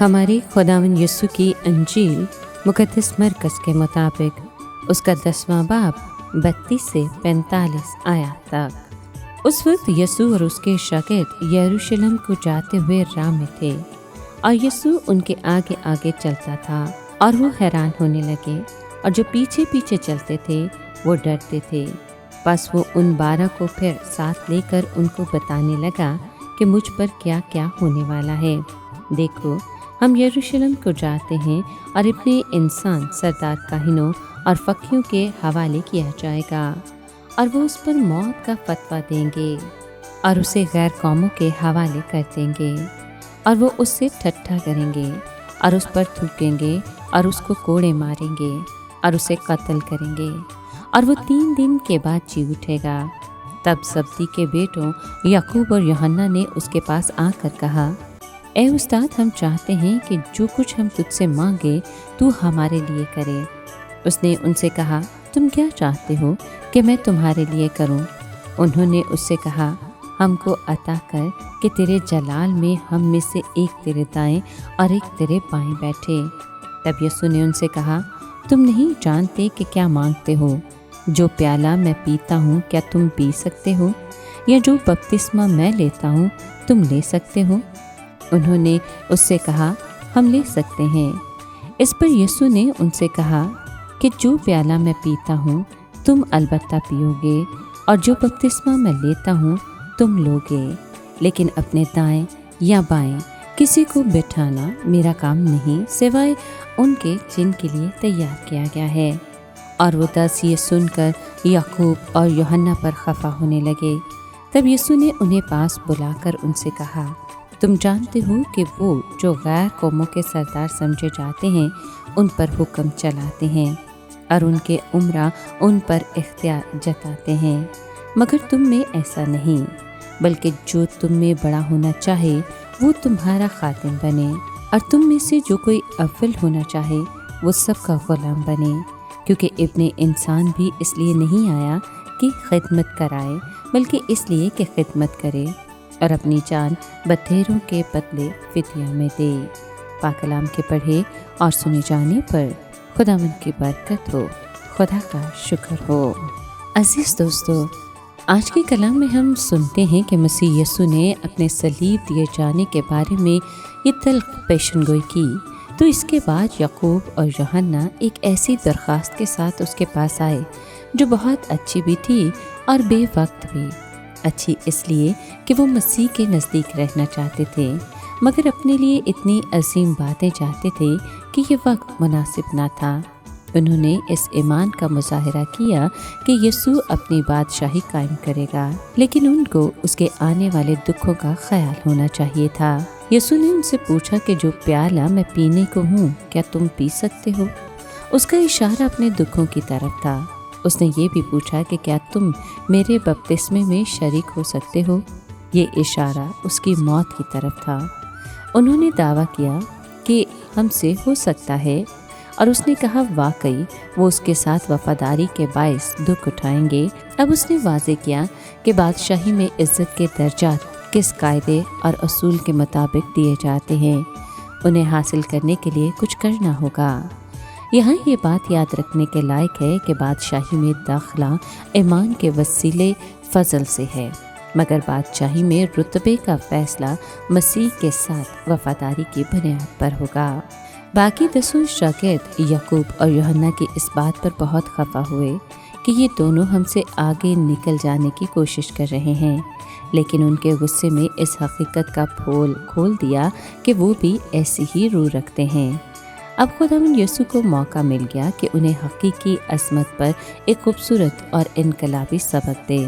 हमारी खुदावंद यीशु की अंजील मुक़द्दस मरकज़ के मुताबिक उसका 10वां बाब 32 से 45 आयत तक। उस वक्त यीशु और उसके शागिर्द यरूशलेम को जाते हुए राह में थे और यीशु उनके आगे आगे चलता था और वो हैरान होने लगे और जो पीछे पीछे चलते थे वो डरते थे। बस वो उन 12 को फिर साथ लेकर उनको बताने लगा कि मुझ पर क्या क्या होने वाला है। देखो, हम यरूशलेम को जाते हैं और अपने इंसान सरदार काहिनों और फकीरों के हवाले किया जाएगा और वो उस पर मौत का फतवा देंगे और उसे गैर कौमों के हवाले कर देंगे और वो उससे ठट्ठा करेंगे और उस पर थूकेंगे और उसको कोड़े मारेंगे और उसे कत्ल करेंगे और वो 3 दिन के बाद जी उठेगा। तब जब्दी के बेटों याकूब और यूहन्ना ने उसके पास आकर कहा, ए उस्ताद, हम चाहते हैं कि जो कुछ हम तुझसे मांगे तू हमारे लिए करे। उसने उनसे कहा, तुम क्या चाहते हो कि मैं तुम्हारे लिए करूं? उन्होंने उससे कहा, हमको अता कर कि तेरे जलाल में हम में से एक तेरे दाएं और एक तेरे बाएं बैठे। तब यीशु ने उनसे कहा, तुम नहीं जानते कि क्या मांगते हो। जो प्याला मैं पीता हूँ क्या तुम पी सकते हो, या जो बपतिस्मा मैं लेता हूँ तुम ले सकते हो? उन्होंने उससे कहा, हम ले सकते हैं। इस पर यीशु ने उनसे कहा कि जो प्याला मैं पीता हूँ तुम अलबत्ता पियोगे और जो बपतिस्मा मैं लेता हूँ तुम लोगे, लेकिन अपने दाएं या बाएं किसी को बिठाना मेरा काम नहीं, सिवाय उनके जिनके लिए तैयार किया गया है। और वो 10 ये सुनकर याकूब और यूहन्ना पर खफा होने लगे। तब यीशु ने उन्हें पास बुलाकर उनसे कहा, तुम जानते हो कि वो जो गैर कौमों के सरदार समझे जाते हैं उन पर हुक्म चलाते हैं और उनके उमरा उन पर इख्तियार जताते हैं, मगर तुम में ऐसा नहीं, बल्कि जो तुम में बड़ा होना चाहे वो तुम्हारा खातिम बने, और तुम में से जो कोई अव्वल होना चाहे वो सबका गुलाम बने। क्योंकि इब्ने इंसान भी इसलिए नहीं आया कि खिदमत कराए, बल्कि इसलिए कि खिदमत करे और अपनी जान बतेरों के बदले फिदिया में दे। पाक कलाम के पढ़े और सुने जाने पर खुदावंद की बरकत हो, खुदा का शुक्र हो। अजीज़ दोस्तों, आज के कलाम में हम सुनते हैं कि मसीह यीशु ने अपने सलीब दिए जाने के बारे में ये तल्ख पेशनगोई की। तो इसके बाद याकूब और यूहन्ना एक ऐसी दरख्वास्त के साथ उसके पास आए जो बहुत अच्छी भी थी और बेवक्त भी। अच्छी इसलिए कि वो मसीह के नज़दीक रहना चाहते थे, मगर अपने लिए इतनी अजीम बातें चाहते थे कि ये वक्त मुनासिब ना था। उन्होंने इस ईमान का मुजाहिरा किया कि यीशु अपनी बादशाही कायम करेगा, लेकिन उनको उसके आने वाले दुखों का ख्याल होना चाहिए था। यीशु ने उनसे पूछा कि जो प्याला मैं पीने को हूँ क्या तुम पी सकते हो? उसका इशारा अपने दुखों की तरफ था। उसने ये भी पूछा कि क्या तुम मेरे बपतिस्मे में शरीक हो सकते हो? ये इशारा उसकी मौत की तरफ था। उन्होंने दावा किया कि हमसे हो सकता है, और उसने कहा वाकई वो उसके साथ वफादारी के बायस दुख उठाएंगे। अब उसने वाजे किया कि बादशाही में इज्जत के दर्जात किस कायदे और असूल के मुताबिक दिए जाते हैं। उन्हें हासिल करने के लिए कुछ करना होगा। यहाँ ये बात याद रखने के लायक है कि बादशाही में दाखिला ईमान के वसीले फजल से है, मगर बादशाही में रुतबे का फैसला मसीह के साथ वफादारी की बुनियाद पर होगा। बाकी 10 शागिर्द याकूब और यूहन्ना की इस बात पर बहुत खफा हुए कि ये दोनों हमसे आगे निकल जाने की कोशिश कर रहे हैं, लेकिन उनके गुस्से में इस हकीकत का पोल खोल दिया कि वो भी ऐसी ही रूह रखते हैं। अब खुदावंद यीशु को मौका मिल गया कि उन्हें हकीकी अज़मत पर एक खूबसूरत और इनकलाबी सबक दे।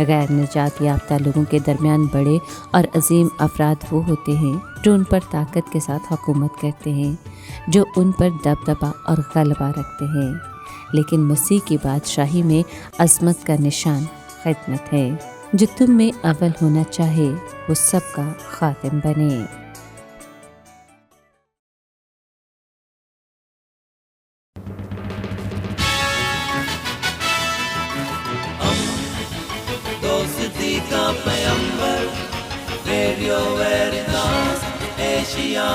गैर निजात याफ्ता लोगों के दरमियान बड़े और अजीम अफराद वो होते हैं जो उन पर ताकत के साथ हुकूमत करते हैं, जो उन पर दबदबा और गलबा रखते हैं, लेकिन मसीह की बादशाही में अज़मत का निशान खिदमत है। जो तुम में अव्वल होना चाहे वो सबका खातिम बने। दोस्ती का पैगंबर, रेडियो वेरितास एशिया।